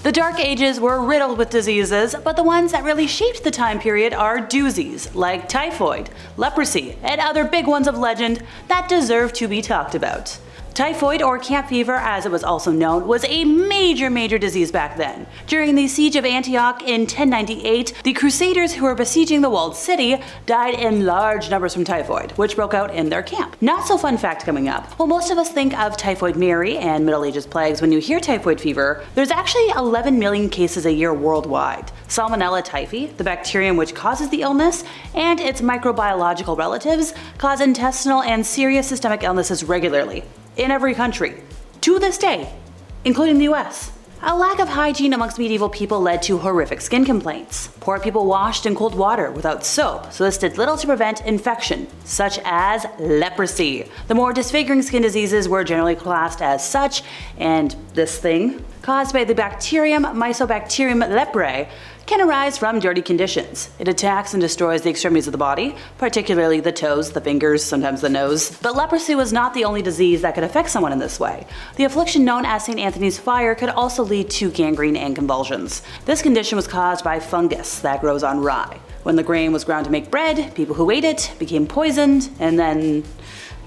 The Dark Ages were riddled with diseases, but the ones that really shaped the time period are doozies, like typhoid, leprosy, and other big ones of legend that deserve to be talked about. Typhoid, or camp fever as it was also known, was a major disease back then. During the siege of Antioch in 1098, the Crusaders who were besieging the walled city died in large numbers from typhoid, which broke out in their camp. Not so fun fact coming up. While most of us think of Typhoid Mary and Middle Ages plagues when you hear typhoid fever, there's actually 11 million cases a year worldwide. Salmonella typhi, the bacterium which causes the illness, and its microbiological relatives cause intestinal and serious systemic illnesses regularly. In every country, to this day, including the US. A lack of hygiene amongst medieval people led to horrific skin complaints. Poor people washed in cold water without soap, so this did little to prevent infection, such as leprosy. The more disfiguring skin diseases were generally classed as such, and this thing, caused by the bacterium Mycobacterium leprae, can arise from dirty conditions. It attacks and destroys the extremities of the body, particularly the toes, the fingers, sometimes the nose. But leprosy was not the only disease that could affect someone in this way. The affliction known as St. Anthony's fire could also lead to gangrene and convulsions. This condition was caused by fungus that grows on rye. When the grain was ground to make bread, people who ate it became poisoned, and then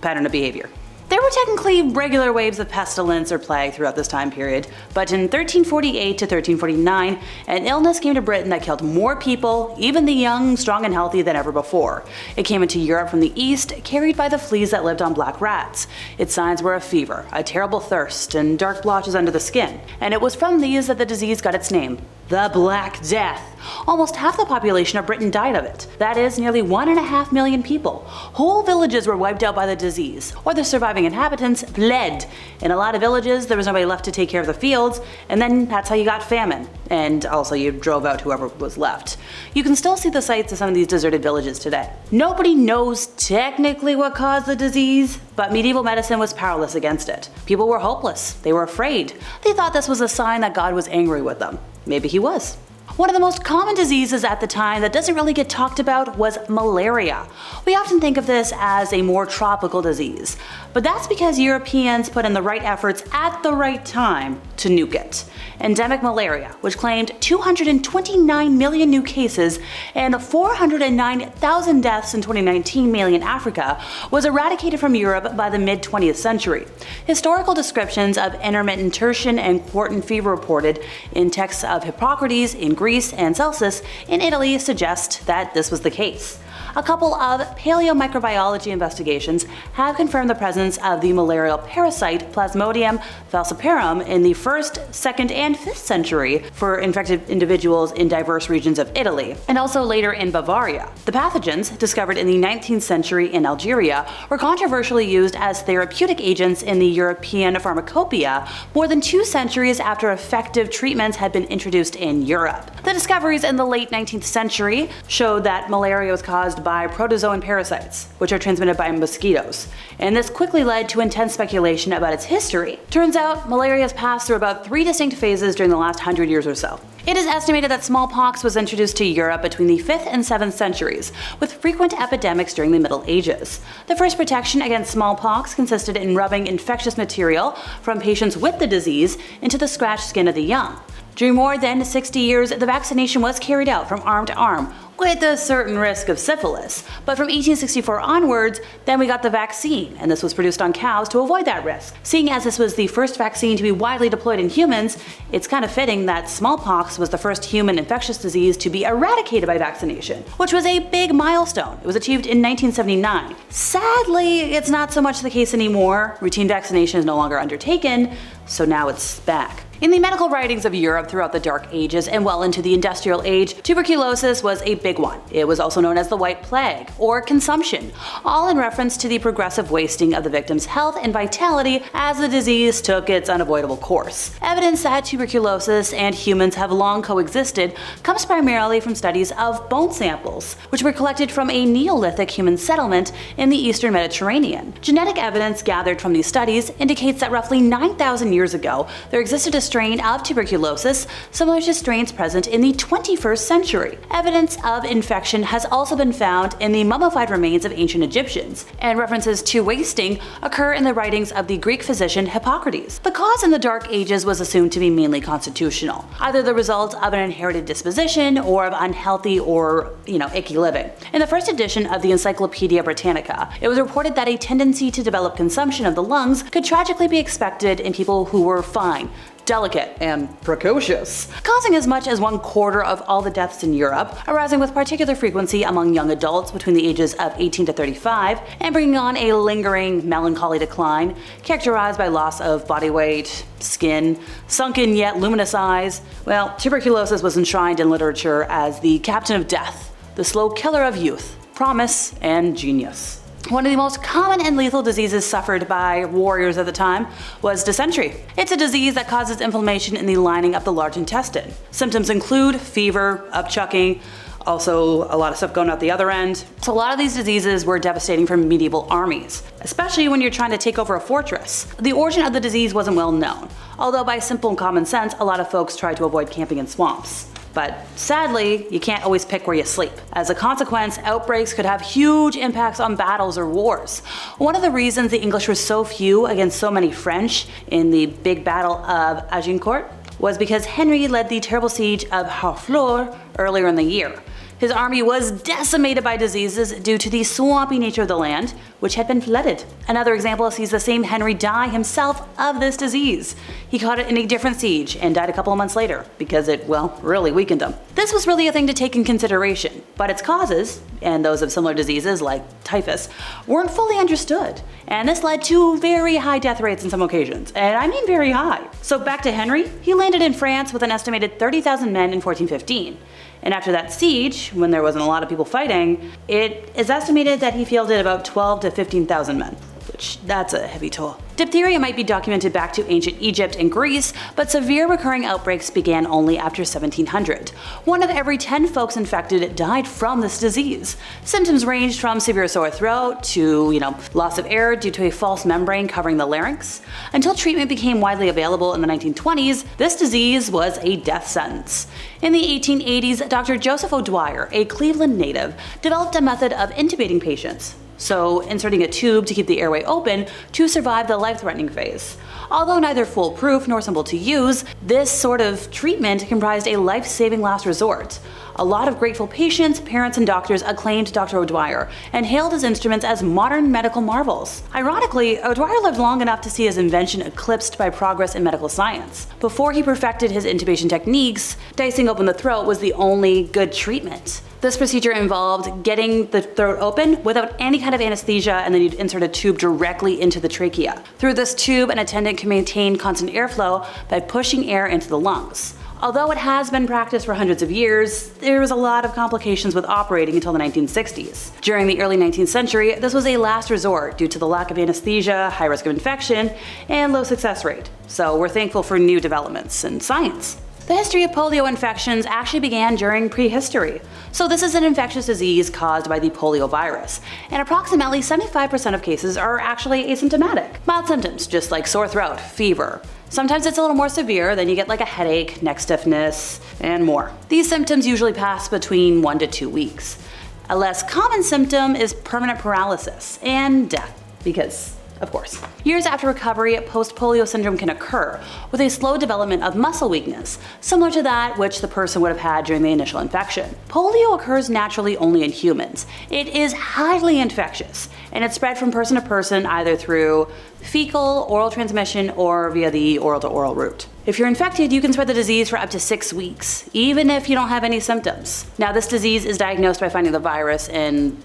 pattern of behavior. There were technically regular waves of pestilence or plague throughout this time period, but in 1348 to 1349, an illness came to Britain that killed more people, even the young, strong, and healthy, than ever before. It came into Europe from the east, carried by the fleas that lived on black rats. Its signs were a fever, a terrible thirst, and dark blotches under the skin. And it was from these that the disease got its name, the Black Death. Almost half the population of Britain died of it. That is, nearly 1.5 million people. Whole villages were wiped out by the disease, or the surviving inhabitants fled. In a lot of villages, there was nobody left to take care of the fields, and then that's how you got famine. And also you drove out whoever was left. You can still see the sites of some of these deserted villages today. Nobody knows technically what caused the disease, but medieval medicine was powerless against it. People were hopeless. They were afraid. They thought this was a sign that God was angry with them. Maybe he was. One of the most common diseases at the time that doesn't really get talked about was malaria. We often think of this as a more tropical disease, but that's because Europeans put in the right efforts at the right time to nuke it. Endemic malaria, which claimed 229 million new cases and 409,000 deaths in 2019, mainly in Africa, was eradicated from Europe by the mid-20th century. Historical descriptions of intermittent tertian and quartan fever reported in texts of Hippocrates in Greece and Celsus in Italy suggest that this was the case. A couple of paleomicrobiology investigations have confirmed the presence of the malarial parasite Plasmodium falciparum in the 1st, 2nd, and 5th century for infected individuals in diverse regions of Italy, and also later in Bavaria. The pathogens, discovered in the 19th century in Algeria, were controversially used as therapeutic agents in the European pharmacopoeia more than 2 centuries after effective treatments had been introduced in Europe. The discoveries in the late 19th century showed that malaria was caused by protozoan parasites, which are transmitted by mosquitoes, and this quickly led to intense speculation about its history. Turns out, malaria has passed through about 3 distinct phases during the last 100 years or so. It is estimated that smallpox was introduced to Europe between the 5th and 7th centuries, with frequent epidemics during the Middle Ages. The first protection against smallpox consisted in rubbing infectious material from patients with the disease into the scratched skin of the young. During more than 60 years, the vaccination was carried out from arm to arm, with a certain risk of syphilis. But from 1864 onwards, then we got the vaccine, and this was produced on cows to avoid that risk. Seeing as this was the first vaccine to be widely deployed in humans, it's kind of fitting that smallpox was the first human infectious disease to be eradicated by vaccination, which was a big milestone. It was achieved in 1979. Sadly, it's not so much the case anymore. Routine vaccination is no longer undertaken, so now it's back. In the medical writings of Europe throughout the Dark Ages and well into the Industrial Age, tuberculosis was a big one. It was also known as the White Plague, or consumption, all in reference to the progressive wasting of the victim's health and vitality as the disease took its unavoidable course. Evidence that tuberculosis and humans have long coexisted comes primarily from studies of bone samples, which were collected from a Neolithic human settlement in the eastern Mediterranean. Genetic evidence gathered from these studies indicates that roughly 9,000 years years ago, there existed a strain of tuberculosis similar to strains present in the 21st century. Evidence of infection has also been found in the mummified remains of ancient Egyptians, and references to wasting occur in the writings of the Greek physician Hippocrates. The cause in the Dark Ages was assumed to be mainly constitutional, either the result of an inherited disposition or of unhealthy or, icky living. In the first edition of the Encyclopedia Britannica, it was reported that a tendency to develop consumption of the lungs could tragically be expected in people who were fine, delicate, and precocious, causing as much as 1/4 of all the deaths in Europe, arising with particular frequency among young adults between the ages of 18 to 35, and bringing on a lingering melancholy decline, characterized by loss of body weight, skin, sunken yet luminous eyes. Well, tuberculosis was enshrined in literature as the captain of death, the slow killer of youth, promise, and genius. One of the most common and lethal diseases suffered by warriors at the time was dysentery. It's a disease that causes inflammation in the lining of the large intestine. Symptoms include fever, upchucking, also a lot of stuff going out the other end. So a lot of these diseases were devastating for medieval armies, especially when you're trying to take over a fortress. The origin of the disease wasn't well known, although by simple common sense, a lot of folks tried to avoid camping in swamps. But sadly, you can't always pick where you sleep. As a consequence, outbreaks could have huge impacts on battles or wars. One of the reasons the English were so few against so many French in the big battle of Agincourt was because Henry led the terrible siege of Harfleur earlier in the year. His army was decimated by diseases due to the swampy nature of the land, which had been flooded. Another example sees the same Henry die himself of this disease. He caught it in a different siege and died a couple of months later because it, really weakened him. This was really a thing to take in consideration, but its causes, and those of similar diseases like typhus, weren't fully understood. And this led to very high death rates in some occasions, and I mean very high. So back to Henry, he landed in France with an estimated 30,000 men in 1415. And after that siege, when there wasn't a lot of people fighting, it is estimated that he fielded about 12 to 15,000 men, which that's a heavy toll. Diphtheria might be documented back to ancient Egypt and Greece, but severe recurring outbreaks began only after 1700. 1 of every 10 folks infected died from this disease. Symptoms ranged from severe sore throat to, loss of air due to a false membrane covering the larynx. Until treatment became widely available in the 1920s, this disease was a death sentence. In the 1880s, Dr. Joseph O'Dwyer, a Cleveland native, developed a method of intubating patients, so inserting a tube to keep the airway open to survive the life-threatening phase. Although neither foolproof nor simple to use, this sort of treatment comprised a life-saving last resort. A lot of grateful patients, parents, and doctors acclaimed Dr. O'Dwyer and hailed his instruments as modern medical marvels. Ironically, O'Dwyer lived long enough to see his invention eclipsed by progress in medical science. Before he perfected his intubation techniques, dicing open the throat was the only good treatment. This procedure involved getting the throat open without any kind of anesthesia, and then you'd insert a tube directly into the trachea. Through this tube, an attendant can maintain constant airflow by pushing air into the lungs. Although it has been practiced for hundreds of years, there was a lot of complications with operating until the 1960s. During the early 19th century, this was a last resort due to the lack of anesthesia, high risk of infection, and low success rate. So we're thankful for new developments in science. The history of polio infections actually began during prehistory. So this is an infectious disease caused by the polio virus, and approximately 75% of cases are actually asymptomatic. Mild symptoms, just like sore throat, fever. Sometimes it's a little more severe, then you get like a headache, neck stiffness, and more. These symptoms usually pass between 1 to 2 weeks. A less common symptom is permanent paralysis and death, because of course. Years after recovery, post-polio syndrome can occur, with a slow development of muscle weakness, similar to that which the person would have had during the initial infection. Polio occurs naturally only in humans. It is highly infectious, and it's spread from person to person either through fecal, oral transmission, or via the oral-to-oral route. If you're infected, you can spread the disease for up to 6 weeks, even if you don't have any symptoms. Now, this disease is diagnosed by finding the virus in,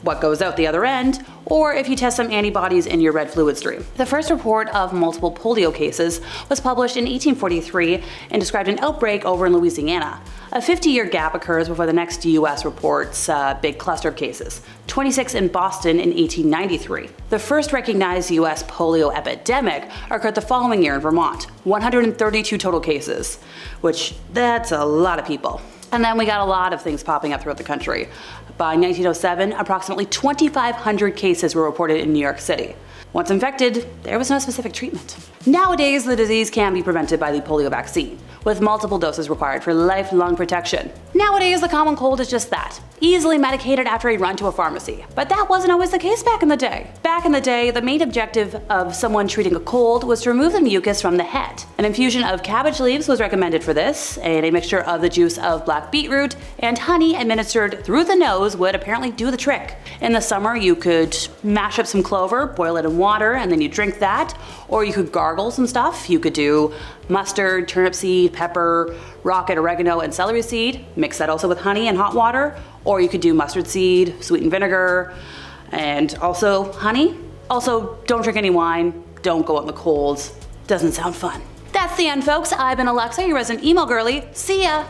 what goes out the other end, or if you test some antibodies in your red fluid stream. The first report of multiple polio cases was published in 1843 and described an outbreak over in Louisiana. A 50-year gap occurs before the next US reports a big cluster of cases, 26 in Boston in 1893. The first recognized US polio epidemic occurred the following year in Vermont, 132 total cases, which that's a lot of people. And then we got a lot of things popping up throughout the country. By 1907, approximately 2,500 cases were reported in New York City. Once infected, there was no specific treatment. Nowadays, the disease can be prevented by the polio vaccine, with multiple doses required for lifelong protection. Nowadays, the common cold is just that, easily medicated after a run to a pharmacy. But that wasn't always the case back in the day. Back in the day, the main objective of someone treating a cold was to remove the mucus from the head. An infusion of cabbage leaves was recommended for this, and a mixture of the juice of black beetroot and honey administered through the nose would apparently do the trick. In the summer, you could mash up some clover, boil it in water, and then you drink that, or you could gargle some stuff. You could do mustard, turnip seed, pepper, rocket, oregano, and celery seed. Mix that also with honey and hot water, or you could do mustard seed, sweetened vinegar, and also honey. Also, don't drink any wine, don't go out in the cold. Doesn't sound fun. That's the end, folks. I've been Alexa, your resident emo girly. See ya!